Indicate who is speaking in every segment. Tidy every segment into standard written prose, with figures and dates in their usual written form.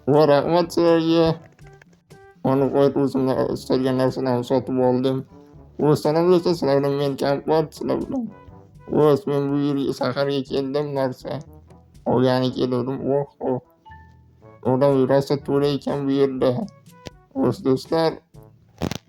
Speaker 1: Va rahmat sizlarga. Mana qo'yib o'zimni istalgan narsalarni sotib oldim. Sanam bilasiz, sizlar bilan men kamp bor sizlar bilan. Men bu yerga saharga keldim narsa olgani keldim. Odam rosa to'la ekan bu yerda. Do'stlar,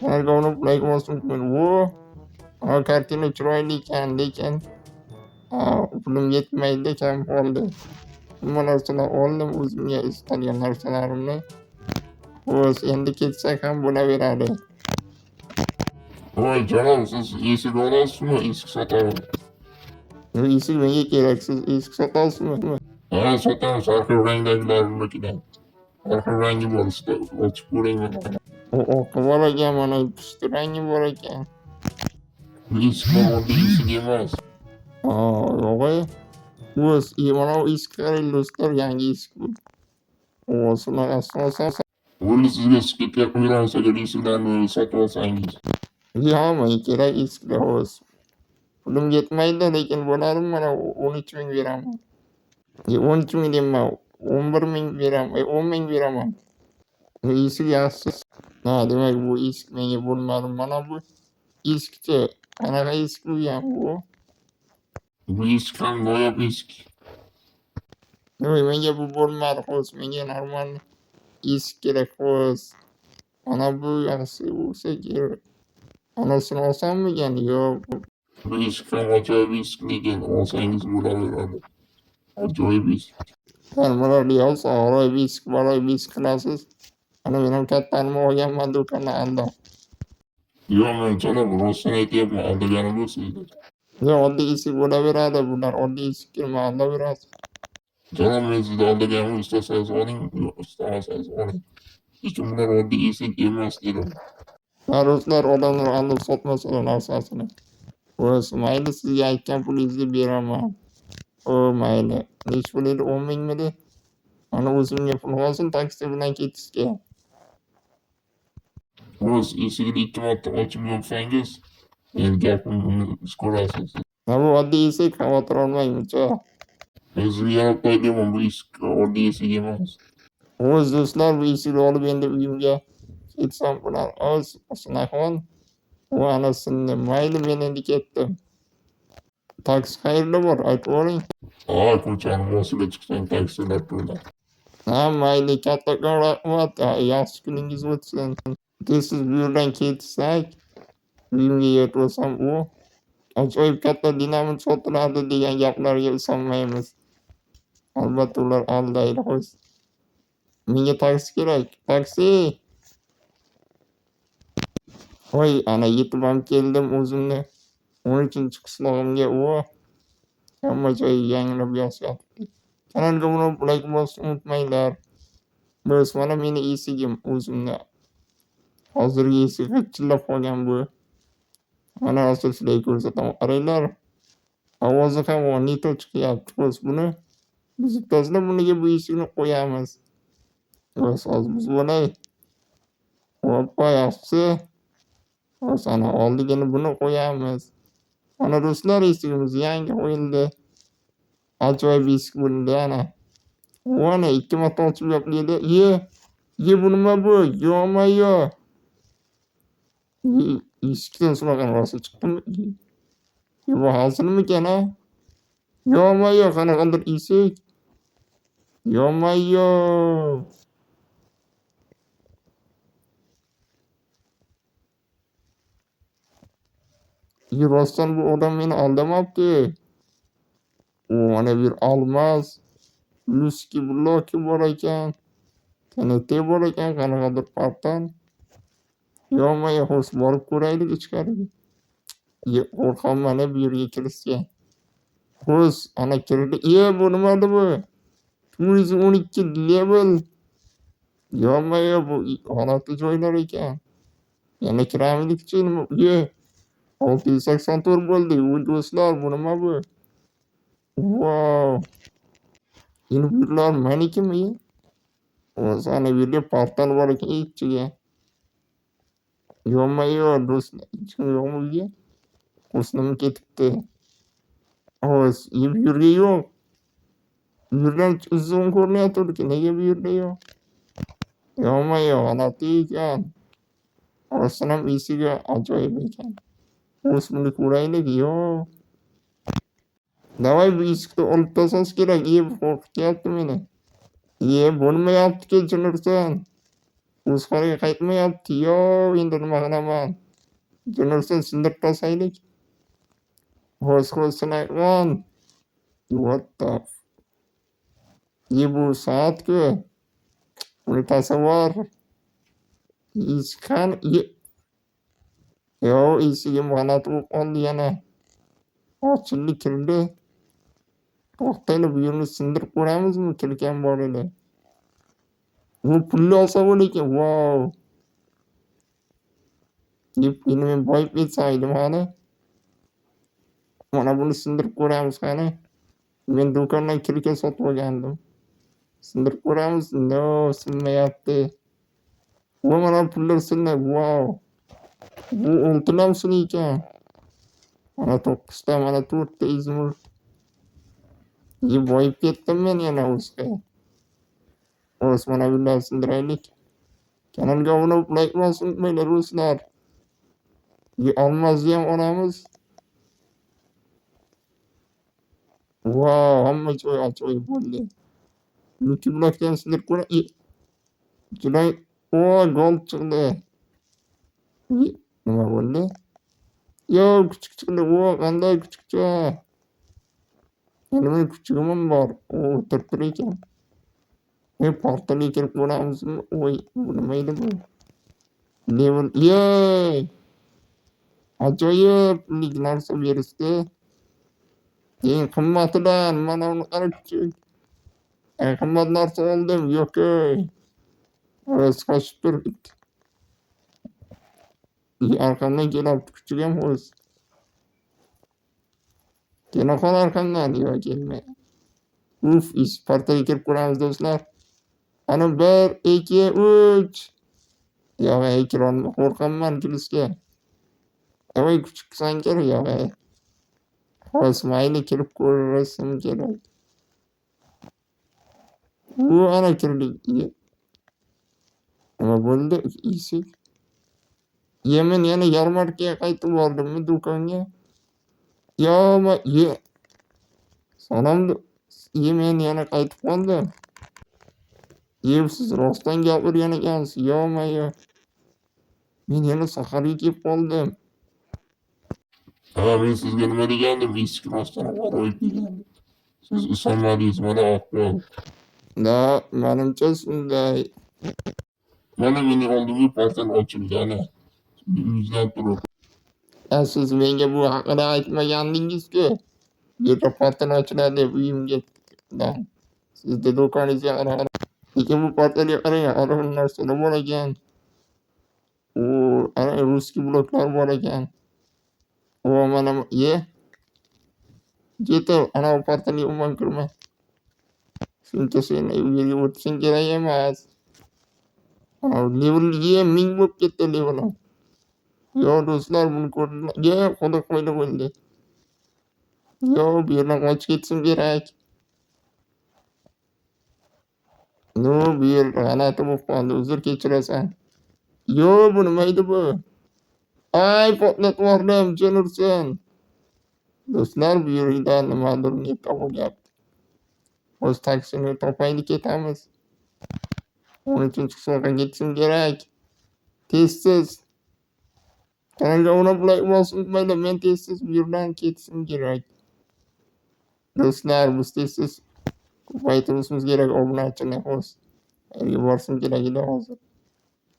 Speaker 1: kanalga obuna like bosishni unutmang. Kartina chiroyli ekan, lekin pulim yetmaydi, kam qoldi. Hamma narsalarni oldim, o'zimga istalgan narsalarimni. Endi ketsak ham bo'laveradi.
Speaker 2: Voy janob, siz esik olasizmi? Eski sotamiz.
Speaker 1: Esik menga kerak, siz eski sotasizmi?
Speaker 2: Ha, sotamiz, har xil rangdagilarnikidan. Har xil rangi bor, ochib ko'ring mana.
Speaker 1: Oqi bor ekan, mana pushti rangi bor ekan.
Speaker 2: Bu esklar oddiy esik emas.
Speaker 1: Yo'q, mana bu eski qarang do'stlar, yangi eski bu. Shunaqasi olsam,
Speaker 2: Bo'ldi, sizga sketga qo'yamiz agar esiklarni sotib olsangiz.
Speaker 1: menga kerak eskilar. Pulim yetmaydi, lekin bo'ladi, mana 13 ming beraman. 13 ming deyman, 11 ming beraman, 10 ming beraman. Esik yaxshi. Demak bu eski menga bo'lmadi. Mana bu eskicha. Qanaqa eski bu ham bu?
Speaker 2: Bu eski ham noyob eski.
Speaker 1: Menga bu bo'lmadi, menga normal eski kerak. Mana bu yaxshi bo'lsa kerak. Anasini olsammikan? Yo'q.
Speaker 2: Bu eski ham ajoyib eski, lekin olsangiz bo'laveradi. Ajoyib eski.
Speaker 1: Nimalarni olsa ajoyib eski qilasiz. Mana men ham kattanimi olganman do'kondan aldab.
Speaker 2: Yo'q, men janob rostini aytyapman, aldagani bu sizlar.
Speaker 1: Yo'q, oddiy eski bo'laveradi bular. Oddiy eski nima aldaverasiz?
Speaker 2: Janob, men sizni aldaganimni istasangiz oling, istamasangiz oling. Lekin bular oddiy eski emas dedim.
Speaker 1: Do'stlar, odamlar aldab sotmasalar narsasini. Mayli, sizga aytgan pulingizni beraman. Mayli. Nechi pul edi? 10 mingmidi? Mana o'zimga pul qolsin taksi bilan ketishga.
Speaker 2: Eshigini 2 marta ochib yopsangiz, gapimni ko'rasiz.
Speaker 1: Bu oddiy eshik, xavotir olmangchi.
Speaker 2: Men sizga yana qo'ydim, bu eshik oddiy eshik emas.
Speaker 1: Do'stlar, bu eshikni olib endi uyimga ketsam bular shunaqa. Ana sindim. Mayli, men endi ketdim. Taksi qayerda bor? Aytib oling.
Speaker 2: Ko'chani boshiga chiqsang taksilar to'la.
Speaker 1: Mayli, kattakon rahmat. Yaxshi kuningiz o'tsin. Siz bu yerdan ketsak, uyimga yetib olsam, ajoyib katta dinamit sotiladi degan gaplarga ishonmaymiz. Albatta ular aldaydi. Menga taksi kerak. Taksi. Ana yetib ham keldim o'zimni 13-qishlog'imga. Hamma joy yangilab yoshyapti. Kanalga like bosishni unutmanglar. Mana meni esigim o'zimni. Hozirgi esik g'ijillab qolgan bu. Mana hozir sizlarga ko'rsataman. Qaranglar. Ovozi ham neto chiqyapti. Buni buzib tashlab, buniga bu eshikni qo'yamiz. Hozir buzib olay. Yaxshi. Ana oldigini buni qo'yamiz. Mana do'stlar, eshigimiz yangi qo'yildi. Ajoyib eshik bo'ldi ana. Ana 2 marta ochib yopildi. Bu nima bu? Yo'q-yo. Eshikdan shunaqa narsa chiqdimi? Bu hozirmikan a? Yo'q-yo, qanaqadir eshik. Yo'q-yo. Rostdan bu odam meni aldamabdi. Mana bir olmos, luski bloki bor ekan. TNT bor ekan, qanaqadir partan. Yo'q-yo, borib ko'raylik ichkariga. Qo'rqaman mana bu yerga kirishga. Ana kirdi. Bu nimadi bu? 212 level. Yo'q-yo, bu holatli joylar ekan. Yana kiramidikchi nima? 684 bo'ldi. Do'stlar, bu nima bu? Endi bular manikimi? Ana bu yerga portal bor ekan ichiga. Yo'q-yo, do'stlar, hech kim yo'qmi uyga? Qo'shnim ketibdi. Bu yerga yo'q. Bu yerdan uzun ko'rinayapti, nega bu yerda yo'q? Yo'q-ma-yo'q g'alati ekan. Rostdan ham esiga ajoyib ekan. O'z buni ko'raylik. Yo'q. Davay bu eshikni olib tashlash kerak. Bu qo'rqityapti meni. Bo'lmayapti Jurnurson. O'z holiga qaytmayapti. Yo'q, endi nima qilaman? Jurnurson sindirib tashlaylik. Sinayman. What the bu soat-ku. Buni tasavvur. Eshikdan yo'q, eshigim g'alati bo'lib qoldi yana. Ochildi, kirdi. To'xtaylik, bu yerni sindirib ko'ramizmi? Kirgan bor edi. Bu pulli olsa bo'lekan. Vau. Buni men boyib yetsaydim hali. Mana buni sindirib ko'ramiz qani. Men do'kondan kirka sotib olgandim. Sindirib ko'ramiz. No, sinmayapti. Mana pullar sinadi. Vau. Bu oltinam suni ekan. Mana 9 ta, mana 4 ta izmir. Boyib ketdim men yana o'zga. Mana bundan sindiraylik. Kanalga obuna bo'lib, like bosib unutmanglar do'stlar. Olmozni ham olamiz. Vau, hamma joy ajoyib bo'ldi. Lucky Block'dan sindirib ko'ray. Juday, gold chiqdi. Nima bo'ldi? Yo'q, kuchuk chiqdi. Qanday kuchukcha? Yana men kuchugim bor. O'tirib ekan. Portalga kirib ko'ramizmi? Bu nima edi bu? Level, ajoyib narsa berishdi. Eng qimmatidan mana uni qarab kuchuk. Qimmat narsa oldim. Yo'q. Qochib turibdi. Arqamdan kelyapti kuchugim o'z. Telefon arqamdan yo'q kelmay. Portalga kirib ko'ramiz do'stlar. Ana 1, 2, 3. Yo'q, ekran qo'rqaman kulishga. Kuchuk sankir yo'q. Mayli kirib ko'rishim kerak. Ana kirdik. Nima bo'ldi? Eshik. Men yana yarmarkaga qaytib bordimmi do'konga? Yo'q, Salom. Men yana qaytib qoldim. Siz rostdan gapirgan ekansiz. Yo'q. Men yana saharga kelib qoldim.
Speaker 2: Men sizga nima degandim? Eshik rostdan g'aroyib degandim. Siz ishonmadingiz, mana ahvol.
Speaker 1: Menimcha shunday.
Speaker 2: Mana mening oldimga portal ochilgani. Yuzlab turib.
Speaker 1: Siz menga bu haqida aytmagandingiz-ku. Yerda portal ochiladi deb uyimga. Sizni do'koningizga qarang. Lekin bu portalga qarang, har narsalar bor ekan. Ana ruskiy bloklar bor ekan. Mana Yeter, ana portalga umuman kirma. Shuncha sen uyga o'tishing kerak emas. Level 1000 bo'lib ketdi levelim. Yo'q do'stlar, buni ko'rdilar. Xudo qo'ydi. Yo'q, bu yerdan qochib ketishim kerak. Bu yer g'alati bo'lib qoldi. Uzr kechirasan. Yo'q, bu nima edi bu? Portlatib yubordim, Jurnurson. Do'stlar, bu yerda nimadir net topilyapti. O'z taksini topaylik ketamiz. 13-soatga ketishim kerak. Tezsiz. Kanalga obuna bo'lib bosib unutmanglar. Men tezsiz bu yerdan ketishim kerak. Do'stlar, biz tezsiz ko'paytirishimiz kerak obunachini. Yerga borishim kerak edi hozir.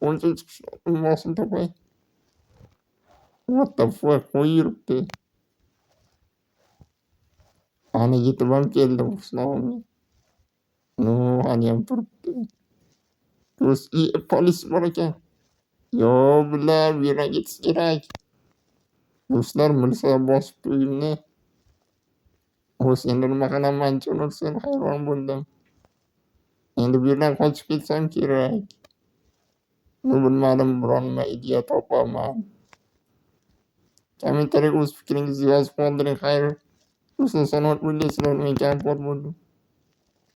Speaker 1: 13-soatni topay. What the fuck, qo'y yuribdi. Ana yetib ham keldi bu sinovimga. Haniyam turibdi. Polis bor ekan. Yo'q, bular bu yerga ketish kerak. Do'stlar, milisa bosibdi uyimni. Endi nima qilaman? Jurnurson, hayron bo'ldim. Endi bu yerdan qochib ketsam kerak. Bilmadim, biron nima idea topaman. Kommentariyaga o'z fikringizni yozib qoldiring. Xayr. Do'stlar, salomat bo'ling. Men Kompot bo'ldim.